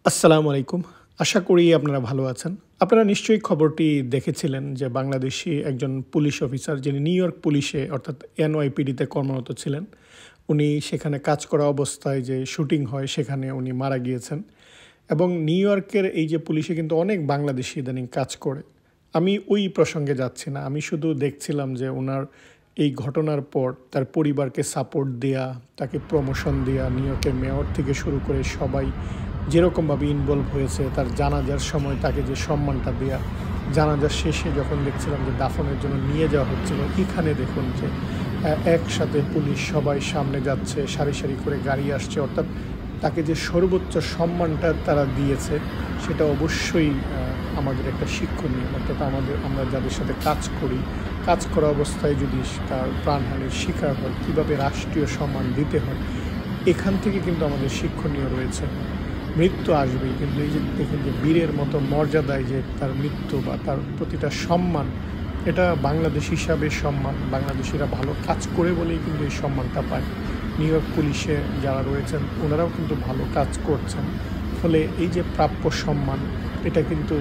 আসসালামু আলাইকুম। আশা করি আপনারা ভালো আছেন। আপনারা নিশ্চয়ই খবরটি দেখেছিলেন যে বাংলাদেশী একজন পুলিশ অফিসার যিনি নিউ ইয়র্ক পুলিশে অর্থাৎ এনওয়াইপিডিতে কর্মরত ছিলেন। উনি সেখানে কাজ করা অবস্থায় যে শুটিং হয় সেখানে উনি মারা গিয়েছেন। এবং নিউ ইয়র্কের এই যে পুলিশে কিন্তু অনেক বাংলাদেশি ইদানিং কাজ করে। আমি ওই প্রসঙ্গে যাচ্ছি না। আমি শুধু দেখছিলাম যে উনার এই ঘটনার পর তার পরিবারকে সাপোর্ট দেয়া, তাকে প্রমোশন দেয়া, নিউ ইয়র্কের মেয়র থেকে শুরু করে সবাই যেরকমভাবে ইনভলভ হয়েছে, তার জানাজার সময় তাকে যে সম্মানটা দেয়া, জানাজার শেষে যখন দেখছিলাম যে দাফনের জন্য নিয়ে যাওয়া হচ্ছিল, এখানে দেখুন যে একসাথে পুলিশ সবাই সামনে যাচ্ছে, সারি সারি করে গাড়ি আসছে, অর্থাৎ তাকে যে সর্বোচ্চ সম্মানটা তারা দিয়েছে সেটা অবশ্যই আমাদের একটা শিক্ষণীয়। অর্থাৎ আমরা যাদের সাথে কাজ করি, কাজ করা অবস্থায় যদি তার প্রাণহানির শিকার হয়, কীভাবে রাষ্ট্রীয় সম্মান দিতে হয়, এখান থেকে কিন্তু আমাদের শিক্ষণীয় রয়েছে। মৃত্যু আসবেই, কিন্তু এই যে দেখেন যে বীরের মতো মর্যাদায় যে তার মৃত্যু বা তার প্রতিটা সম্মান, এটা বাংলাদেশ হিসাবে সম্মান। বাংলাদেশিরা ভালো কাজ করে বলেই কিন্তু এই সম্মানটা পায়। নিউ ইয়র্ক পুলিশে যারা রয়েছেন ওনারাও কিন্তু ভালো কাজ করছেন, ফলে এই যে প্রাপ্য সম্মান, এটা কিন্তু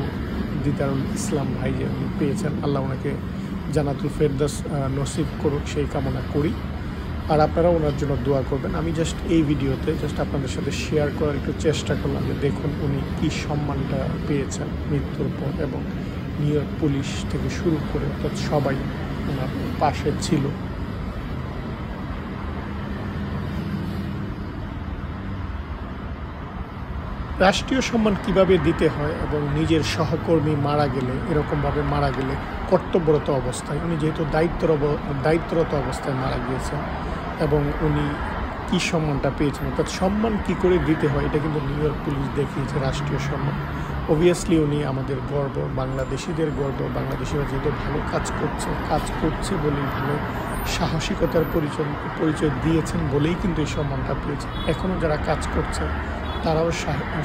দিদারুল ইসলাম ভাই যে উনি পেয়েছেন, আল্লাহ ওনাকে জান্নাতুল ফেরদাউস নসিব করুক সেই কামনা করি। আর আপনারা ওনার জন্য দোয়া করবেন। আমি জাস্ট এই ভিডিওতে আপনাদের সাথে শেয়ার করার একটু চেষ্টা করলাম যে দেখুন উনি কী সম্মানটা পেয়েছেন মৃত্যুর পর, এবং নিউ ইয়র্ক পুলিশ থেকে শুরু করে অর্থাৎ সবাই ওনার পাশে ছিল। রাষ্ট্রীয় সম্মান কিভাবে দিতে হয় এবং নিজের সহকর্মী মারা গেলে, এরকমভাবে মারা গেলে কর্তব্যরত অবস্থায়, উনি যেহেতু দায়িত্বরত অবস্থায় মারা গিয়েছেন এবং উনি কী সম্মানটা পেয়েছেন, অর্থাৎ সম্মান কী করে দিতে হয়, এটা কিন্তু নিউ ইয়র্ক পুলিশ দেখিয়েছে। রাষ্ট্রীয় সম্মান অবভিয়াসলি উনি আমাদের গর্ব, বাংলাদেশিদের গর্ব। বাংলাদেশিরা যেহেতু ভালো কাজ করছে বলেই, ভালো সাহসিকতার পরিচয় দিয়েছেন বলেই কিন্তু এই সম্মানটা পেয়েছে। এখনও যারা কাজ করছে তারাও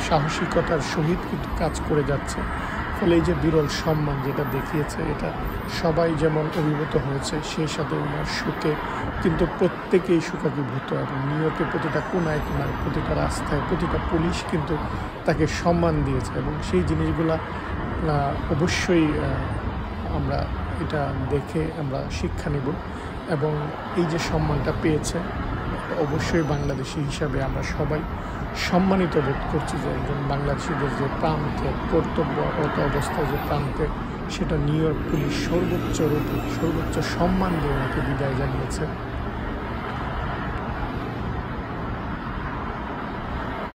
সাহসিকতার সহিত কিন্তু কাজ করে যাচ্ছে, ফলে এই যে বিরল সম্মান যেটা দেখিয়েছে, এটা সবাই যেমন অভিভূত হয়েছে, সেই সাথে ওনার সুখে কিন্তু প্রত্যেকেই সুখাভিভূত। এবং নিউ ইয়র্কের প্রতিটা কোনায় কোনায়, প্রতিটা রাস্তায়, প্রতিটা পুলিশ কিন্তু তাকে সম্মান দিয়েছে, এবং সেই জিনিসগুলা অবশ্যই আমরা এটা দেখে আমরা শিক্ষা নেব। এবং এই যে সম্মানটা পেয়েছে, অবশ্যই বাংলাদেশি হিসাবে আমরা সবাই সম্মানিত বোধ করছি যে একজন বাংলাদেশিদের যে প্রান্তের কর্তব্যরত অবস্থায় যে প্রান্তের, সেটা নিউ ইয়র্ক পুলিশ সর্বোচ্চ রূপে সর্বোচ্চ সম্মান দিয়ে ওনাকে বিদায় জানিয়েছে।